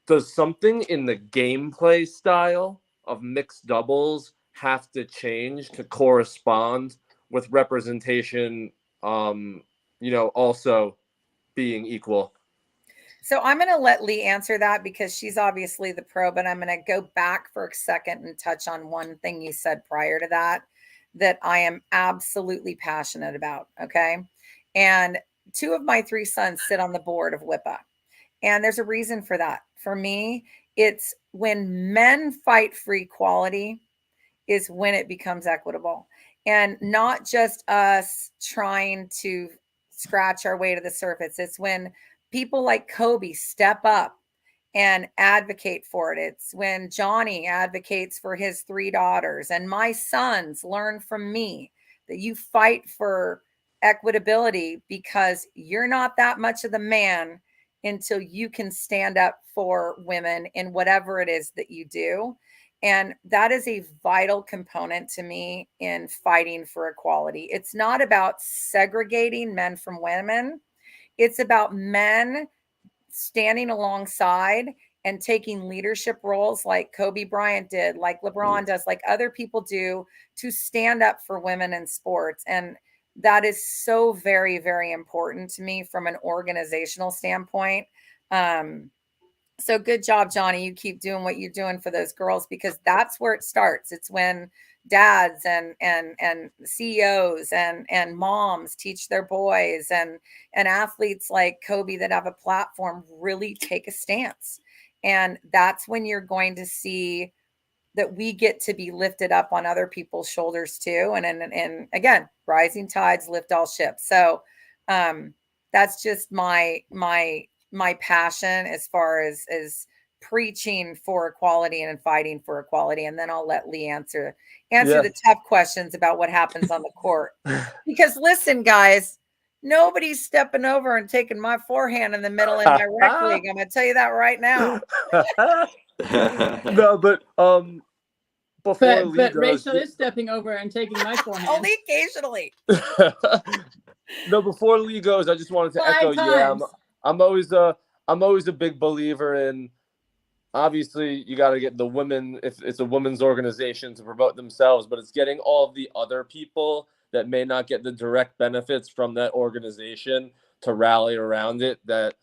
Does something in the gameplay style of mixed doubles have to change to correspond with representation, also being equal? So I'm going to let Lee answer that because she's obviously the pro, but I'm going to go back for a second and touch on one thing you said prior to that I am absolutely passionate about. Okay. And 2 of my 3 sons sit on the board of WIPA. And there's a reason for that. For me, it's when men fight for equality is when it becomes equitable, and not just us trying to scratch our way to the surface. It's when people like Kobe step up and advocate for it. It's when Johnny advocates for his 3 daughters, and my sons learn from me that you fight for equitability because you're not that much of the man until you can stand up for women in whatever it is that you do. And that is a vital component to me in fighting for equality. It's not about segregating men from women. It's about men standing alongside and taking leadership roles like Kobe Bryant did, like LeBron does, like other people do, to stand up for women in sports. And that is so very, very important to me from an organizational standpoint. So good job, Johnny. You keep doing what you're doing for those girls, because that's where it starts. It's when dads and CEOs and moms teach their boys, and athletes like Kobe that have a platform really take a stance. And that's when you're going to see that we get to be lifted up on other people's shoulders too. And again, rising tides lift all ships. So that's just my passion as far as preaching for equality and fighting for equality. And then I'll let Lee answer the tough questions about what happens on the court. Because listen, guys, nobody's stepping over and taking my forehand in the middle in my rec league. I'm going to tell you that right now. No, but before Lee goes, Rachel is stepping over and taking my forehand. Only occasionally. No, before Lee goes, I just wanted to echo. Yeah, I'm always a big believer in. Obviously, you got to get the women, if it's a women's organization, to promote themselves, but it's getting all of the other people that may not get the direct benefits from that organization to rally around it. That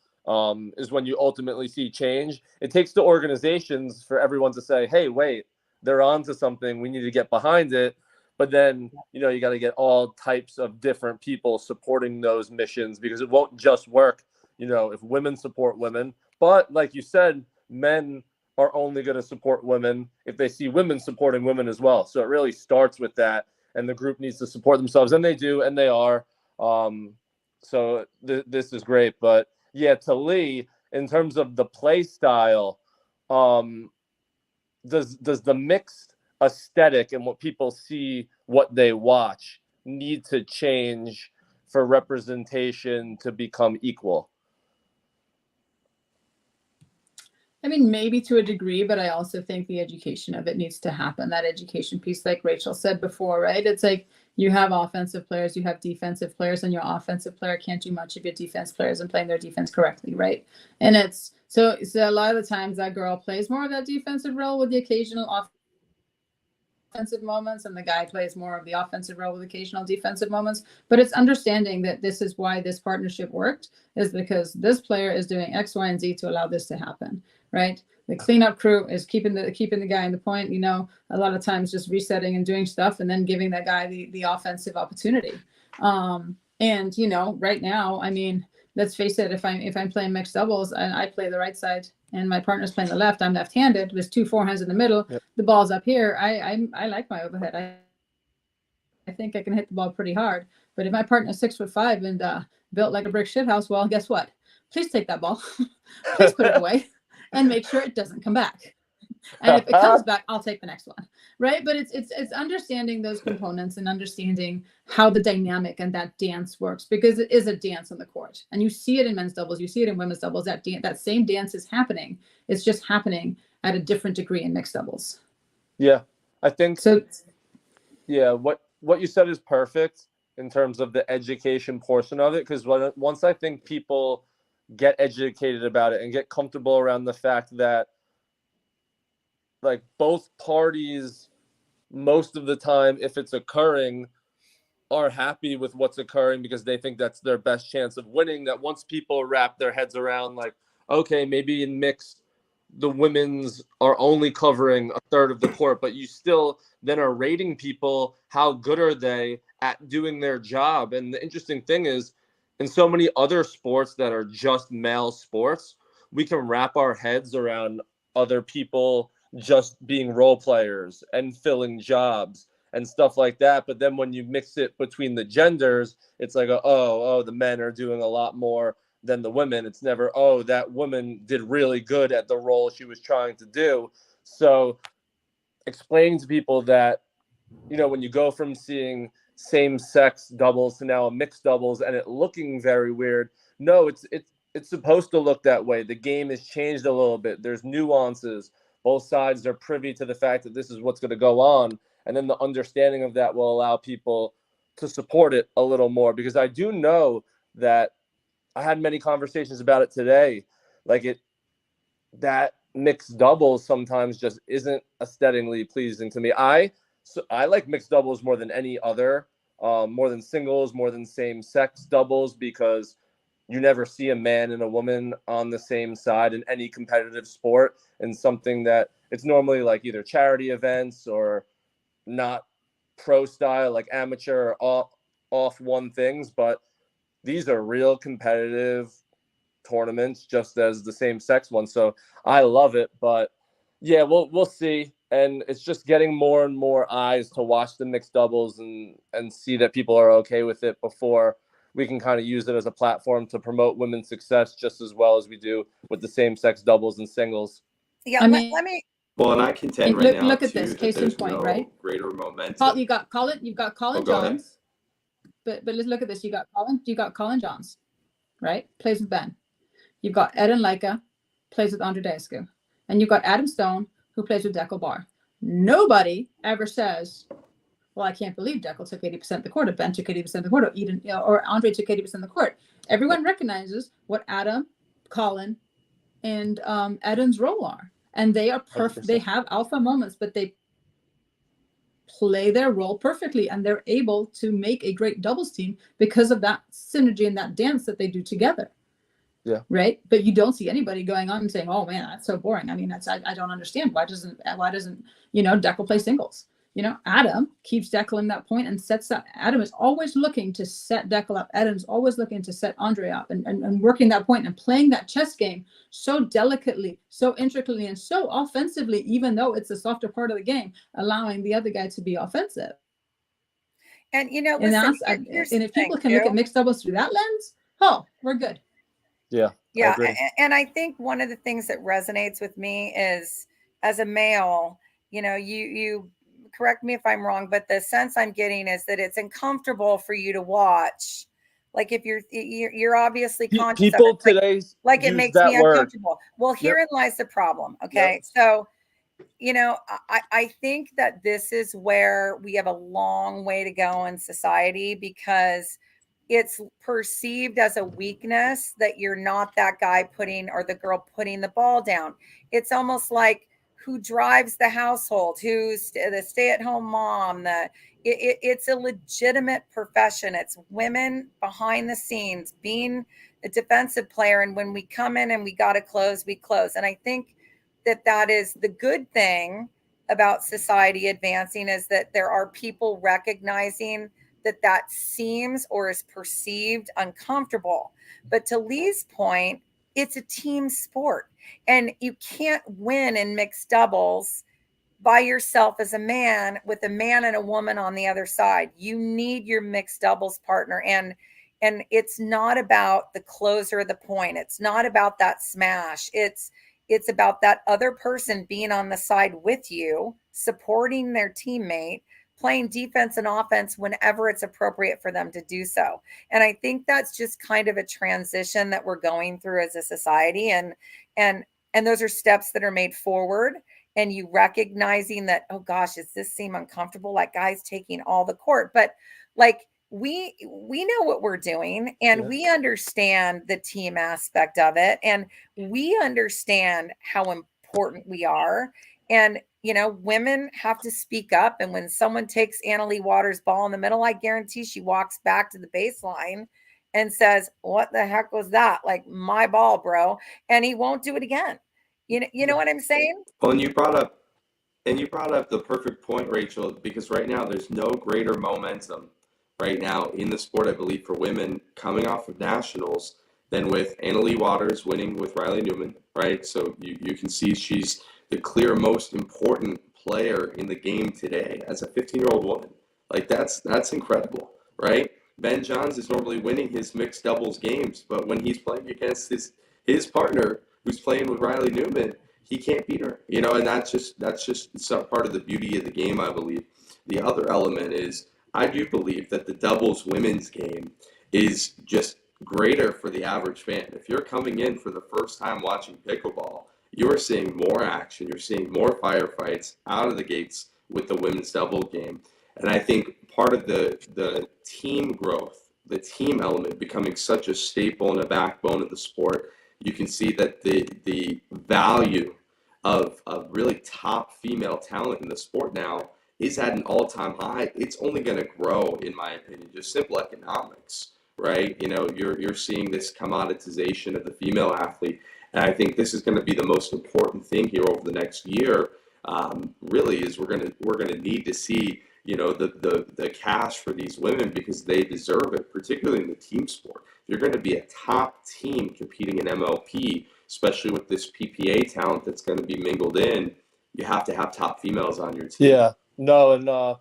is when you ultimately see change. It takes the organizations for everyone to say, hey, wait, they're onto something. We need to get behind it. But then, you got to get all types of different people supporting those missions, because it won't just work, if women support women. But like you said, men are only going to support women if they see women supporting women as well. So it really starts with that, and the group needs to support themselves, and they do, and they are. So this is great. But yeah, to Lee, in terms of the play style, does the mixed aesthetic and what people see, what they watch, need to change for representation to become equal? I mean, maybe to a degree, but I also think the education of it needs to happen. That education piece, like Rachel said before, right? It's like you have offensive players, you have defensive players, and your offensive player can't do much if your defense players and playing their defense correctly, right? And it's so a lot of the times that girl plays more of that defensive role with the occasional offensive moments and the guy plays more of the offensive role with occasional defensive moments. But it's understanding that this is why this partnership worked, is because this player is doing X, Y, and Z to allow this to happen, right? The cleanup crew is keeping the guy in the point, a lot of times just resetting and doing stuff and then giving that guy the offensive opportunity. And right now, I mean, let's face it, if I'm playing mixed doubles and I play the right side and my partner's playing the left, I'm left-handed. There's 2 forehands in the middle. Yep. The ball's up here. I like my overhead. I think I can hit the ball pretty hard. But if my partner's 6'5" and built like a brick shithouse, well, guess what? Please take that ball. Please put it away and make sure it doesn't come back. And if it comes back, I'll take the next one, right? But it's understanding those components and understanding how the dynamic and that dance works, because it is a dance on the court, and you see it in men's doubles, you see it in women's doubles. That same dance is happening. It's just happening at a different degree in mixed doubles. Yeah, I think so. Yeah, what you said is perfect in terms of the education portion of it, because once I think people get educated about it and get comfortable around the fact that, like, both parties, most of the time, if it's occurring, are happy with what's occurring because they think that's their best chance of winning. That once people wrap their heads around, like, okay, maybe in mixed, the women's are only covering a third of the court, but you still then are rating people, how good are they at doing their job? And the interesting thing is, in so many other sports that are just male sports, we can wrap our heads around other people just being role players and filling jobs and stuff like that. But then when you mix it between the genders, it's like, the men are doing a lot more than the women. It's never, that woman did really good at the role she was trying to do. So explaining to people that, when you go from seeing same-sex doubles to now a mixed doubles and it looking very weird, no, it's supposed to look that way. The game has changed a little bit. There's nuances. Both sides are privy to the fact that this is what's going to go on. And then the understanding of that will allow people to support it a little more. Because I do know that I had many conversations about it today. That mixed doubles sometimes just isn't aesthetically pleasing to me. I like mixed doubles more than any other, more than singles, more than same-sex doubles, because you never see a man and a woman on the same side in any competitive sport, and something that it's normally like either charity events or not pro style, like amateur or off one things. But these are real competitive tournaments, just as the same sex ones. So I love it. But yeah, we'll see. And it's just getting more and more eyes to watch the mixed doubles and see that people are okay with it before we can kind of use it as a platform to promote women's success just as well as we do with the same-sex doubles and singles. Yeah, let me. Well, and I contend right now look at too, this that case in there's point, no right? greater momentum. You've got Colin Johns, but let's look at this. You got Colin Johns, right? Plays with Ben. You've got Ed and Leica, plays with Andre Daescu, and you've got Adam Stone, who plays with Deckel Bar. Nobody ever says, well, I can't believe Deckel took 80% of the court, or Ben took 80% of the court, or Andre took 80% of the court. Everyone recognizes what Adam, Colin, and Eden's role are. And they are perfect. They have alpha moments, but they play their role perfectly, and they're able to make a great doubles team because of that synergy and that dance that they do together. Yeah. Right. But you don't see anybody going on and saying, "Oh man, that's so boring." I mean, I don't understand. Why doesn't Deckel play singles? Adam keeps Deckel in that point and sets up. Adam is always looking to set Deckel up. Adam's always looking to set Andre up and working that point and playing that chess game so delicately, so intricately, and so offensively, even though it's a softer part of the game, allowing the other guy to be offensive. And listen, and if people can look at mixed doubles through that lens, we're good. Yeah. And I think one of the things that resonates with me is, as a male, you correct me if I'm wrong, but the sense I'm getting is that it's uncomfortable for you to watch. Like, if you're obviously conscious people of it, today, like it makes me uncomfortable. Well, herein lies the problem. Okay. Yep. So, I think that this is where we have a long way to go in society, because it's perceived as a weakness that you're not that guy or the girl putting the ball down. It's almost like, who drives the household, who's the stay-at-home mom, it's a legitimate profession. It's women behind the scenes being a defensive player. And when we come in and we got to close, we close. And I think that is the good thing about society advancing, is that there are people recognizing that seems or is perceived uncomfortable. But to Lee's point, it's a team sport, and you can't win in mixed doubles by yourself as a man with a man and a woman on the other side. You need your mixed doubles partner. And it's not about the closer of the point. It's not about that smash. It's about that other person being on the side with you, supporting their teammate, playing defense and offense whenever it's appropriate for them to do so. And I think that's just kind of a transition that we're going through as a society. And those are steps that are made forward. And you recognizing that, oh gosh, does this seem uncomfortable? Like guys taking all the court, but like we know what we're doing, and we understand the team aspect of it, and we understand how important we are. And women have to speak up. And when someone takes Annalie Waters' ball in the middle, I guarantee she walks back to the baseline and says, "What the heck was that? Like, my ball, bro." And he won't do it again. You know what I'm saying? Well, and you brought up the perfect point, Rachel, because right now there's no greater momentum right now in the sport, I believe, for women coming off of nationals than with Annalie Waters winning with Riley Newman, right? So you can see she's the clear most important player in the game today as a 15-year-old woman. Like that's incredible, right? Ben Johns is normally winning his mixed doubles games, but when he's playing against his partner who's playing with Riley Newman, he can't beat her, and that's just some part of the beauty of the game, I believe. The other element is I do believe that the doubles women's game is just greater for the average fan. If you're coming in for the first time watching pickleball, you're seeing more action, you're seeing more firefights out of the gates with the women's double game. And I think part of the team growth, the team element becoming such a staple and a backbone of the sport, you can see that the value of really top female talent in the sport now is at an all-time high. It's only going to grow, in my opinion, just simple economics, right? You're seeing this commoditization of the female athlete, and I think this is going to be the most important thing here over the next year. Really, is we're gonna need to see the cash for these women, because they deserve it, particularly in the team sport. You're going to be a top team competing in MLP, especially with this PPA talent that's going to be mingled in. You have to have top females on your team. Yeah, no, and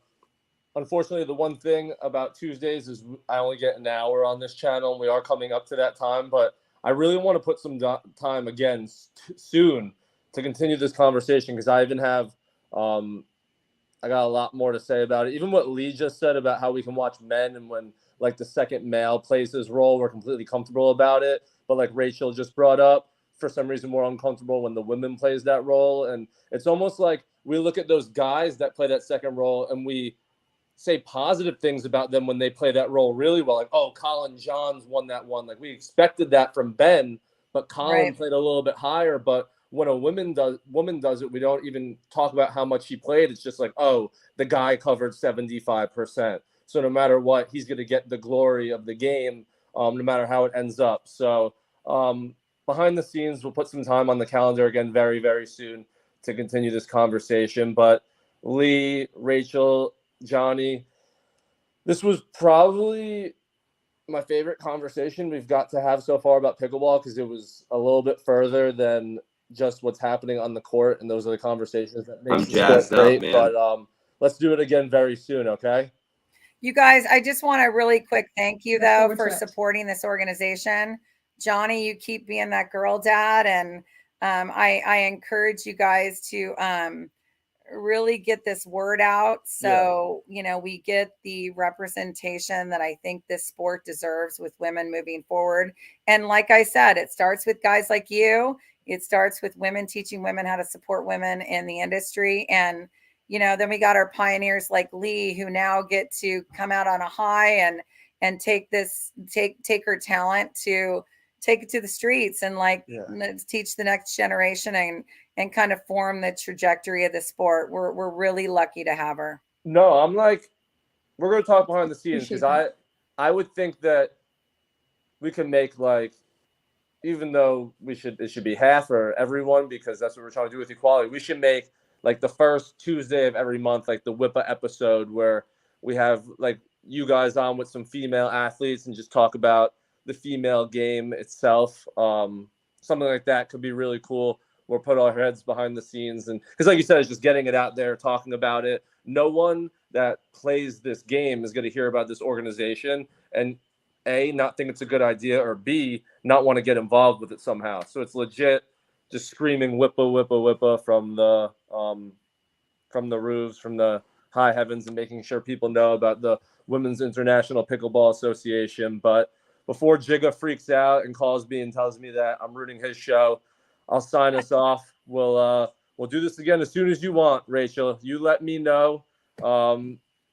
unfortunately, the one thing about Tuesdays is I only get an hour on this channel, and we are coming up to that time. But I really want to put some time again soon to continue this conversation, because I even have I got a lot more to say about it. Even what Lee just said about how we can watch men, and when like the second male plays his role, we're completely comfortable about it. But like Rachel just brought up, for some reason we're uncomfortable when the women plays that role. And it's almost like we look at those guys that play that second role and we say positive things about them when they play that role really well. Like, oh, Colin Johns won that one. Like we expected that from Ben, but Colin played a little bit higher. But when a woman does it, we don't even talk about how much he played. It's just like, oh, the guy covered 75%. So no matter what, he's going to get the glory of the game, no matter how it ends up. So behind the scenes, we'll put some time on the calendar again very, very soon to continue this conversation. But Lee, Rachel, Johnny, this was probably my favorite conversation we've got to have so far about pickleball, because it was a little bit further than just what's happening on the court, and those are the conversations that make the sport great. Man. But let's do it again very soon, okay? You guys, I just want a really quick thank you, though, for supporting this organization. Johnny, you keep being that girl dad, and I encourage you guys to really get this word out, so we get the representation that I think this sport deserves with women moving forward. And like I said, it starts with guys like you. It starts with women teaching women how to support women in the industry. And then we got our pioneers like Lee, who now get to come out on a high and take her talent to take it to the streets and like Yeah. teach the next generation and kind of form the trajectory of the sport. We're really lucky to have her. No, I'm like, we're going to talk behind the scenes Appreciate because I would think that we can make like, even though it should be half for everyone because that's what we're trying to do with equality. We should make like the first Tuesday of every month, like the WIPA episode where we have like you guys on with some female athletes and just talk about the female game itself. Something like that could be really cool. We'll put our heads behind the scenes and because like you said, it's just getting it out there, talking about it. No one that plays this game is going to hear about this organization and A, not think it's a good idea, or B, not want to get involved with it somehow. So it's legit just screaming WIPA, WIPA, WIPA from the roofs, from the high heavens, and making sure people know about the Women's International Pickleball Association. But before Jigga freaks out and calls me and tells me that I'm ruining his show, I'll sign us off. We'll do this again as soon as you want, Rachel. You let me know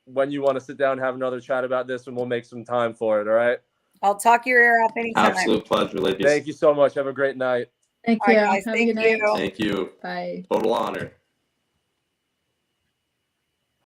when you want to sit down and have another chat about this, and we'll make some time for it. All right. I'll talk your ear off anytime. Absolute pleasure, ladies. Thank you so much. Have a great night. Thank All you. right, guys, Have a thank good night. you. Thank you. Bye. Total honor.